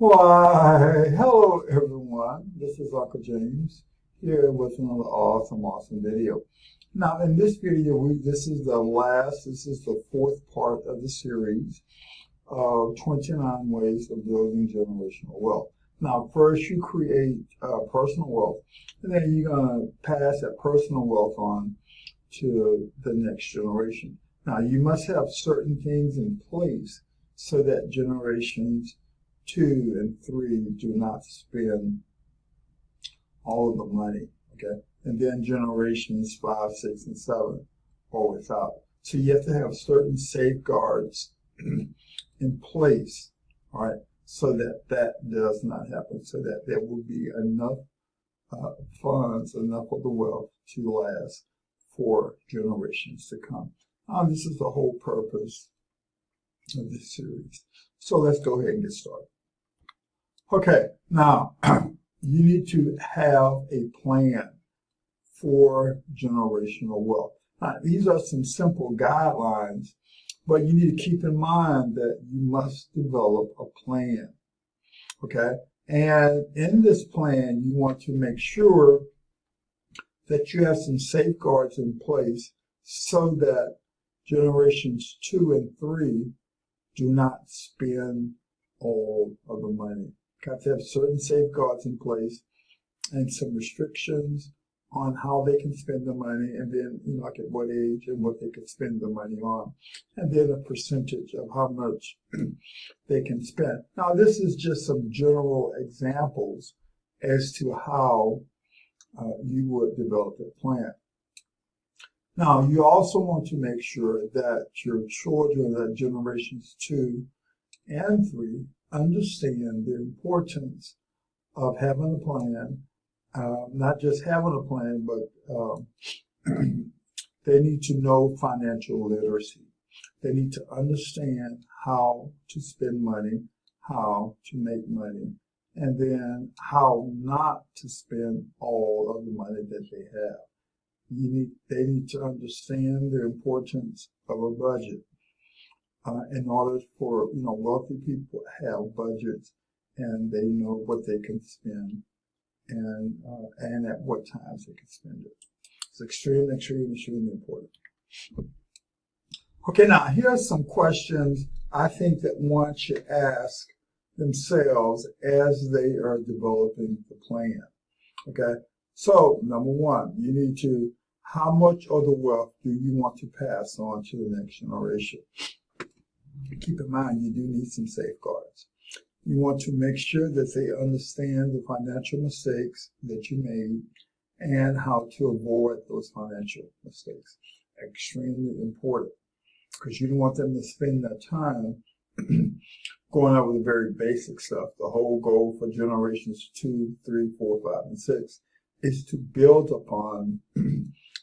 Why, hello everyone. This is Uncle James here with another awesome video. Now, in this video, this is the fourth part of the series of 29 ways of building generational wealth. Now, first you create personal wealth, and then you're going to pass that personal wealth on to the next generation. Now, you must have certain things in place so that generations 2 and 3 do not spend all of the money, okay? And then generations 5, 6, and 7 are without. So you have to have certain safeguards in place, all right, so that that does not happen, so that there will be enough funds, enough of the wealth to last for generations to come. This is the whole purpose of this series. So let's go ahead and get started. Okay, now you need to have a plan for generational wealth. Now, these are some simple guidelines, but you need to keep in mind that you must develop a plan, okay? And in this plan, you want to make sure that you have some safeguards in place so that generations 2 and 3 do not spend all of the money. Got to have certain safeguards in place and some restrictions on how they can spend the money, and then, like at what age and what they can spend the money on, and then a percentage of how much they can spend. Now, this is just some general examples as to how you would develop a plan. Now, you also want to make sure that your children, that generations 2 and 3, understand the importance of having a plan, not just having a plan, but they need to know financial literacy. They need to understand how to spend money, how to make money, and then how not to spend all of the money that they have. They need to understand the importance of a budget. In order for wealthy people to have budgets, and they know what they can spend and at what times they can spend it. It's extremely important. Okay, now here are some questions I think that one should ask themselves as they are developing the plan. Okay, so number one, you need to, how much of the wealth do you want to pass on to the next generation? Keep in mind, you do need some safeguards. You want to make sure that they understand the financial mistakes that you made and how to avoid those financial mistakes. Extremely important, because you don't want them to spend their time going over the very basic stuff. The whole goal for generations 2, 3, 4, 5, and 6 is to build upon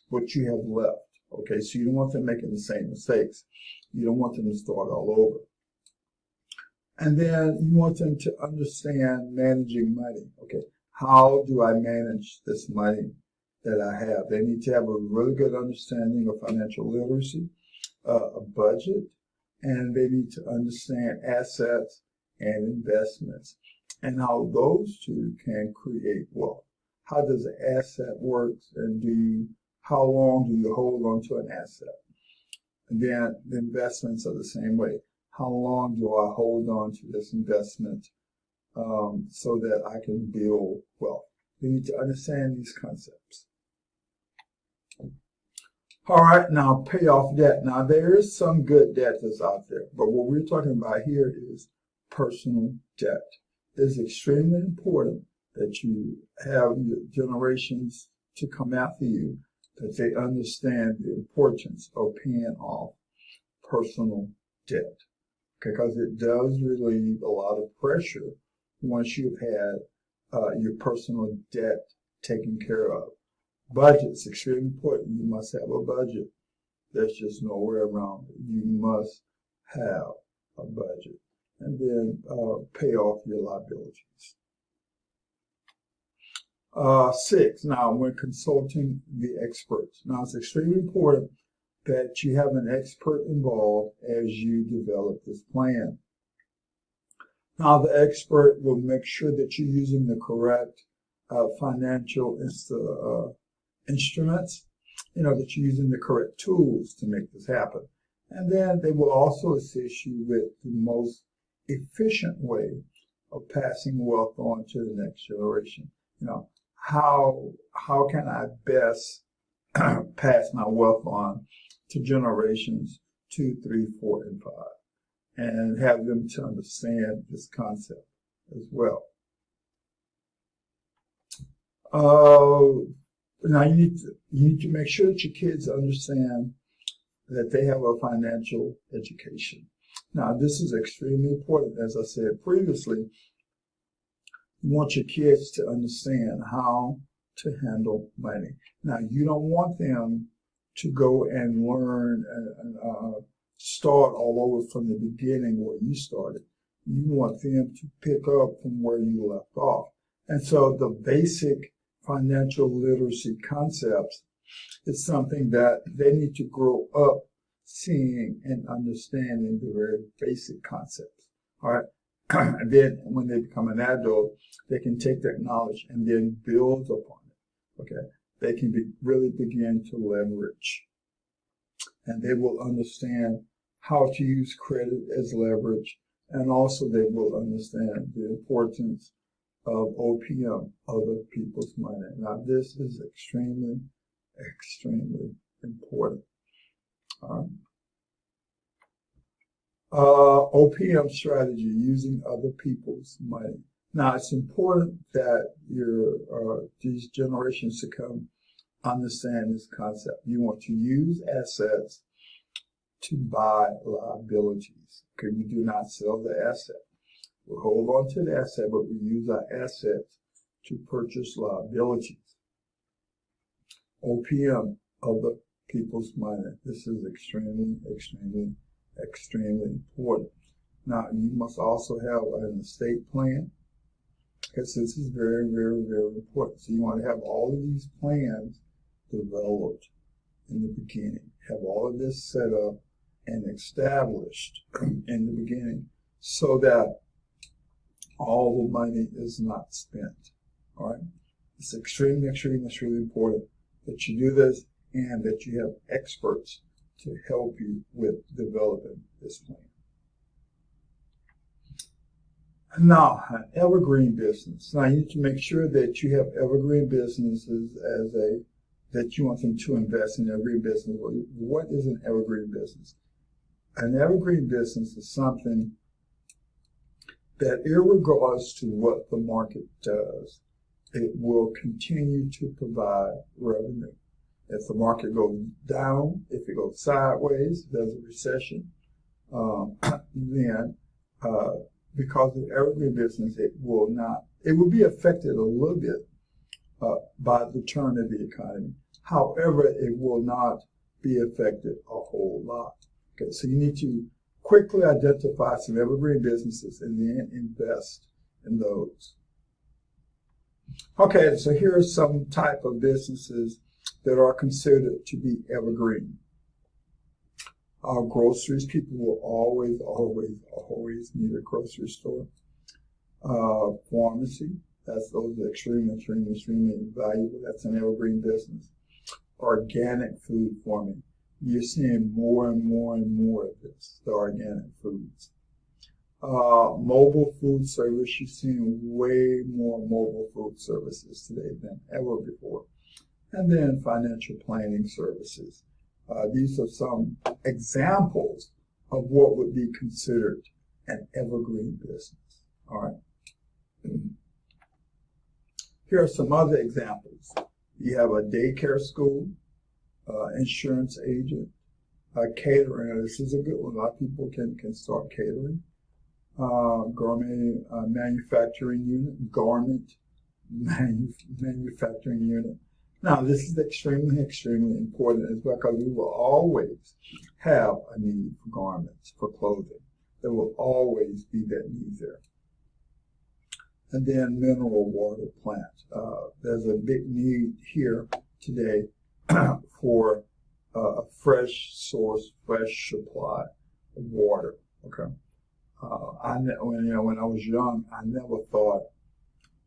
what you have left. Okay, so you don't want them making the same mistakes. You don't want them to start all over. And then you want them to understand managing money. Okay, how do I manage this money that I have? They need to have a really good understanding of financial literacy, a budget, and they need to understand assets and investments and how those two can create wealth. How does an asset work, and how long do you hold on to an asset? And then the investments are the same way. How long do I hold on to this investment so that I can build wealth? You need to understand these concepts. All right, now pay off debt. Now there is some good debt that's out there, but what we're talking about here is personal debt. It's extremely important that you have your generations to come after you, that they understand the importance of paying off personal debt, because it does relieve a lot of pressure once you've had your personal debt taken care of. Budget's extremely important. You must have a budget. There's just no way around it. You must have a budget. And then pay off your liabilities. 6, now when consulting the experts. Now it's extremely important that you have an expert involved as you develop this plan. Now, the expert will make sure that you're using the correct financial instruments, that you're using the correct tools to make this happen. And then they will also assist you with the most efficient way of passing wealth on to the next generation. How can I best pass my wealth on to generations 2, 3, 4, and 5, and have them to understand this concept as well. Now you need to make sure that your kids understand that they have a financial education. Now, this is extremely important. As I said previously, you want your kids to understand how to handle money. Now, you don't want them to go and learn and start all over from the beginning where you started. You want them to pick up from where you left off. And so the basic financial literacy concepts is something that they need to grow up seeing and understanding the very basic concepts. All right. And then when they become an adult, they can take that knowledge and then build upon it. Okay. They can really begin to leverage. And they will understand how to use credit as leverage. And also they will understand the importance of OPM, other people's money. Now, this is extremely, extremely important. OPM strategy, using other people's money. Now, it's important that these generations to come understand this concept. You want to use assets to buy liabilities. Okay, we do not sell the asset. We hold on to the asset, but we use our assets to purchase liabilities. OPM, other people's money. This is extremely, extremely, extremely important. Now, you must also have an estate plan, because this is very, very, very important. So you want to have all of these plans developed in the beginning. Have all of this set up and established in the beginning so that all the money is not spent. All right? It's extremely, extremely, extremely important that you do this and that you have experts to help you with developing this plan. Now, an evergreen business. Now, you need to make sure that you have evergreen businesses that you want them to invest in evergreen business. What is an evergreen business? An evergreen business is something that, irregardless to what the market does, it will continue to provide revenue. If the market goes down, if it goes sideways, there's a recession, then because of evergreen business, it will be affected a little bit by the turn of the economy. However, it will not be affected a whole lot. Okay, so you need to quickly identify some evergreen businesses and then invest in those. Okay, so here are some type of businesses that are considered to be evergreen. Groceries, people will always, always, always need a grocery store. Pharmacy, those are extremely, extremely, extremely valuable. That's an evergreen business. Organic food farming. You're seeing more and more and more of this, the organic foods. Mobile food service, you're seeing way more mobile food services today than ever before. And then financial planning services. These are some examples of what would be considered an evergreen business. All right. Here are some other examples. You have a daycare school, insurance agent, catering. This is a good one. A lot of people can start catering. Garment manufacturing unit, garment manufacturing unit. Now, this is extremely, extremely important as well, because we will always have a need for garments, for clothing. There will always be that need there. And then mineral water plant. There's a big need here today for a fresh source, fresh supply of water. Okay. When I was young, I never thought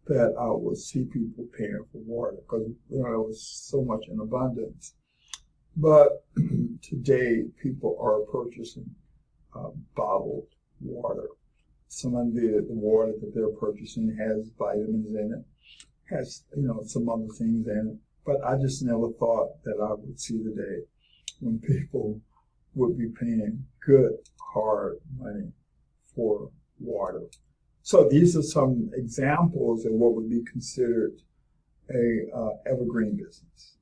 that I would see people paying for water because it was so much in abundance. But today, people are purchasing bottled water. Some of the water that they're purchasing has vitamins in it, has some other things in it. But I just never thought that I would see the day when people would be paying good, hard money for water. So these are some examples of what would be considered a evergreen business.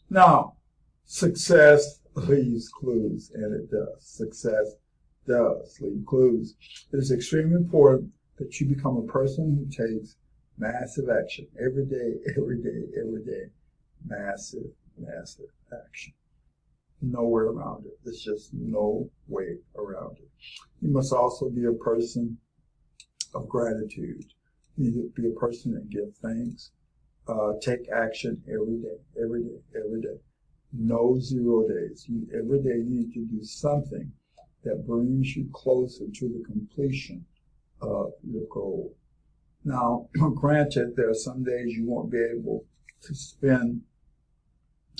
Now, success leaves clues, and it does. Success does leave clues. It is extremely important that you become a person who takes massive action every day, every day, every day. Massive, massive action. No way around it. There's just no way around it. You must also be a person of gratitude. You need to be a person that gives thanks. Take action every day, every day, every day. No 0 days. Every day you need to do something that brings you closer to the completion of your goal. Now, granted, there are some days you won't be able to spend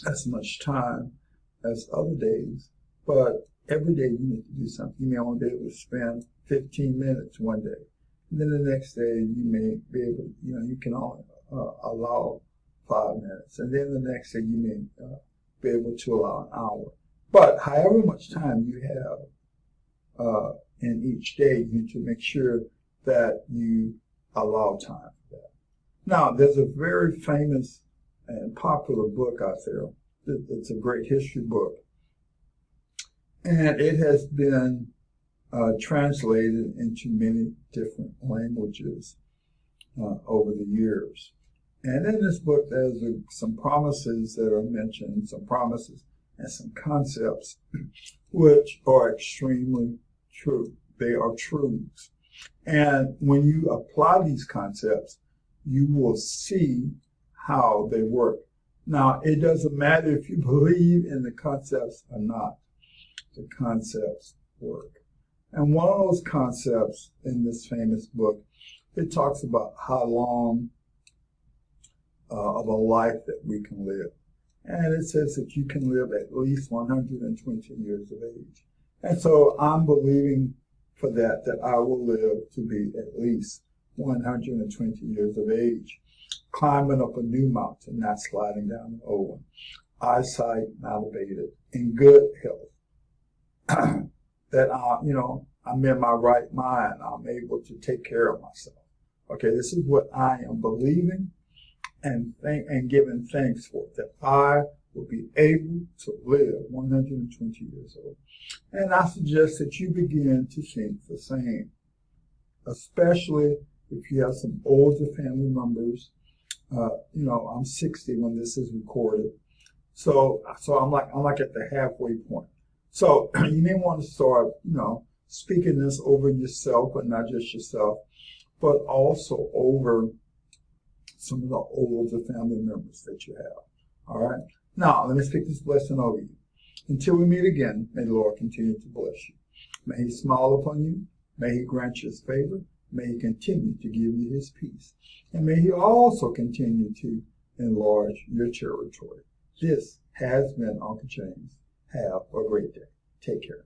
as much time as other days, but every day you need to do something. You may only be able to spend 15 minutes one day. And then the next day you may be able, you can only allow 5 minutes. And then the next day you may be able to allow an hour. But however much time you have in each day, you need to make sure that you allow time for that. Now, there's a very famous and popular book out there. It's a great history book. And it has been translated into many different languages over the years. And in this book, there's some promises that are mentioned, some promises and some concepts which are extremely true. They are truths. And when you apply these concepts, you will see how they work. Now, it doesn't matter if you believe in the concepts or not. The concepts work. And one of those concepts in this famous book, it talks about how long of a life that we can live. And it says that you can live at least 120 years of age. And so I'm believing for that I will live to be at least 120 years of age, climbing up a new mountain, not sliding down an old one, eyesight not abated, in good health, that I'm in my right mind, I'm able to take care of myself. Okay, this is what I am believing and giving thanks for, that I will be able to live 120 years old. And I suggest that you begin to think the same, especially if you have some older family members. I'm 60 when this is recorded, so I'm like at the halfway point. So you may want to start, speaking this over yourself, but not just yourself, but also over some of the older family members that you have. All right. Now, let me speak this blessing over you. Until we meet again, may the Lord continue to bless you. May He smile upon you. May He grant you His favor. May He continue to give you His peace. And may He also continue to enlarge your territory. This has been Uncle James. Have a great day. Take care.